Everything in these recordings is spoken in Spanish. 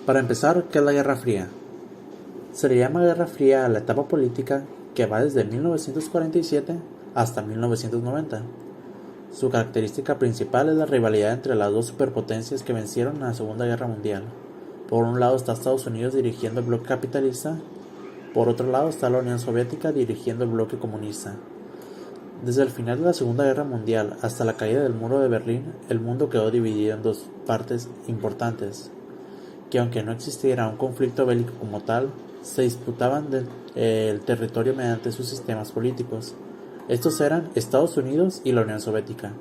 Para empezar, ¿qué es la Guerra Fría? Se le llama Guerra Fría a la etapa política que va desde 1947 hasta 1990. Su característica principal es la rivalidad entre las dos superpotencias que vencieron en la Segunda Guerra Mundial. Por un lado está Estados Unidos dirigiendo el bloque capitalista, por otro lado está la Unión Soviética dirigiendo el bloque comunista. Desde el final de la Segunda Guerra Mundial hasta la caída del muro de Berlín, el mundo quedó dividido en dos partes importantes, que aunque no existiera un conflicto bélico como tal, se disputaban el territorio mediante sus sistemas políticos. Estos eran Estados Unidos y la Unión Soviética.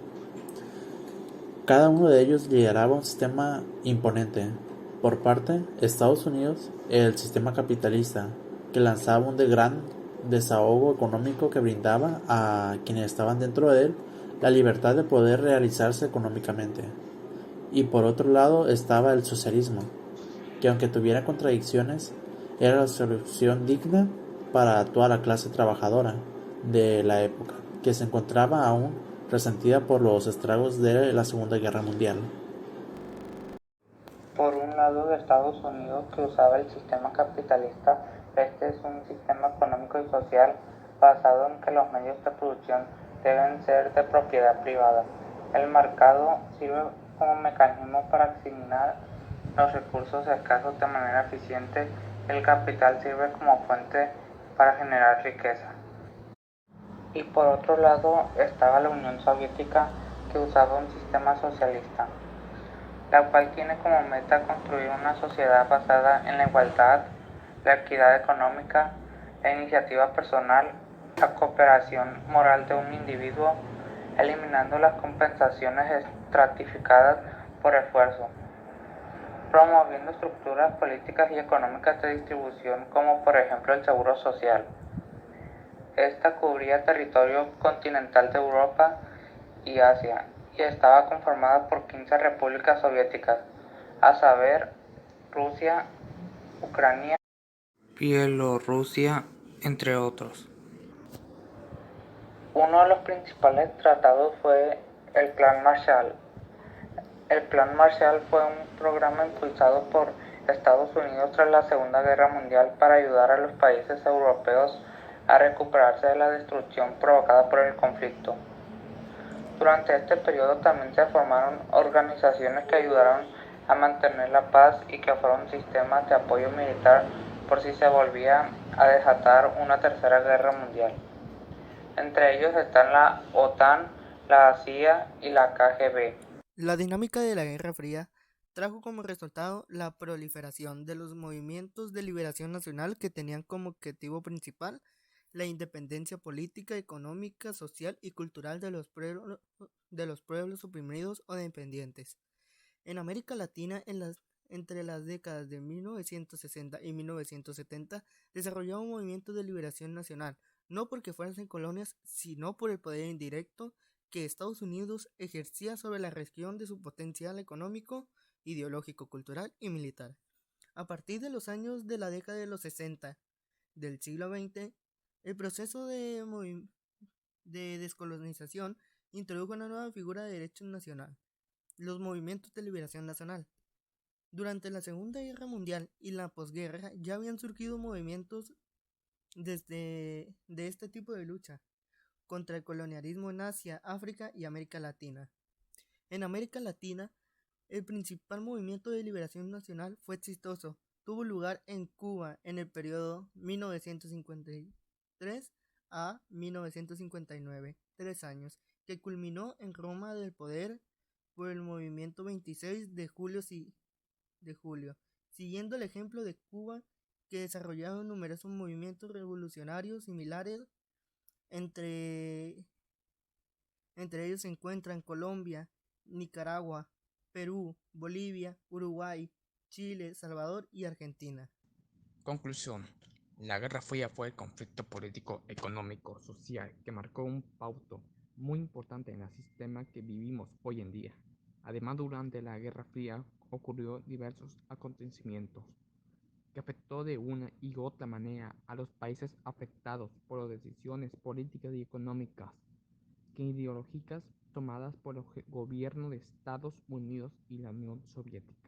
Cada uno de ellos lideraba un sistema imponente. Por parte, Estados Unidos, el sistema capitalista, que lanzaba un gran desahogo económico que brindaba a quienes estaban dentro de él la libertad de poder realizarse económicamente. Y por otro lado estaba el socialismo, que aunque tuviera contradicciones, era la solución digna para toda la clase trabajadora de la época, que se encontraba aún resentida por los estragos de la Segunda Guerra Mundial. Por un lado, de Estados Unidos, que usaba el sistema capitalista. Este es un sistema económico y social basado en que los medios de producción deben ser de propiedad privada. El mercado sirve como mecanismo para asignar los recursos escasos de manera eficiente. El capital sirve como fuente para generar riqueza. Y por otro lado estaba la Unión Soviética, que usaba un sistema socialista, la cual tiene como meta construir una sociedad basada en la igualdad, la equidad económica, la iniciativa personal, la cooperación moral de un individuo, eliminando las compensaciones estratificadas por esfuerzo, promoviendo estructuras políticas y económicas de distribución como por ejemplo el seguro social. Esta cubría territorio continental de Europa y Asia y estaba conformada por 15 repúblicas soviéticas, a saber, Rusia, Ucrania, Bielorrusia, entre otros. Uno de los principales tratados fue el Plan Marshall. El Plan Marshall fue un programa impulsado por Estados Unidos tras la Segunda Guerra Mundial para ayudar a los países europeos a recuperarse de la destrucción provocada por el conflicto. Durante este periodo también se formaron organizaciones que ayudaron a mantener la paz y que fueron sistemas de apoyo militar por si se volvía a desatar una tercera guerra mundial. Entre ellos están la OTAN, la CIA y la KGB. La dinámica de la Guerra Fría trajo como resultado la proliferación de los movimientos de liberación nacional que tenían como objetivo principal la independencia política, económica, social y cultural de los pueblos oprimidos o dependientes. En América Latina, entre las décadas de 1960 y 1970, desarrolló un movimiento de liberación nacional, no porque fueran colonias, sino por el poder indirecto que Estados Unidos ejercía sobre la región de su potencial económico, ideológico, cultural y militar. A partir de los años de la década de los 60 del siglo XX, el proceso de descolonización introdujo una nueva figura de derecho nacional, los movimientos de liberación nacional. Durante la Segunda Guerra Mundial y la posguerra ya habían surgido movimientos de este tipo de lucha contra el colonialismo en Asia, África y América Latina. En América Latina, el principal movimiento de liberación nacional fue exitoso. Tuvo lugar en Cuba en el periodo 1953 a 1959, 3 años, que culminó en Roma del poder por el movimiento 26 de julio, siguiendo el ejemplo de Cuba, que desarrollaron numerosos movimientos revolucionarios similares. Entre, entre ellos se encuentran Colombia, Nicaragua, Perú, Bolivia, Uruguay, Chile, Salvador y Argentina. Conclusión. La Guerra Fría fue el conflicto político, económico, social que marcó un pauto muy importante en el sistema que vivimos hoy en día. Además, durante la Guerra Fría ocurrió diversos acontecimientos que afectó de una y otra manera a los países afectados por las decisiones políticas y económicas que ideológicas tomadas por el gobierno de Estados Unidos y la Unión Soviética.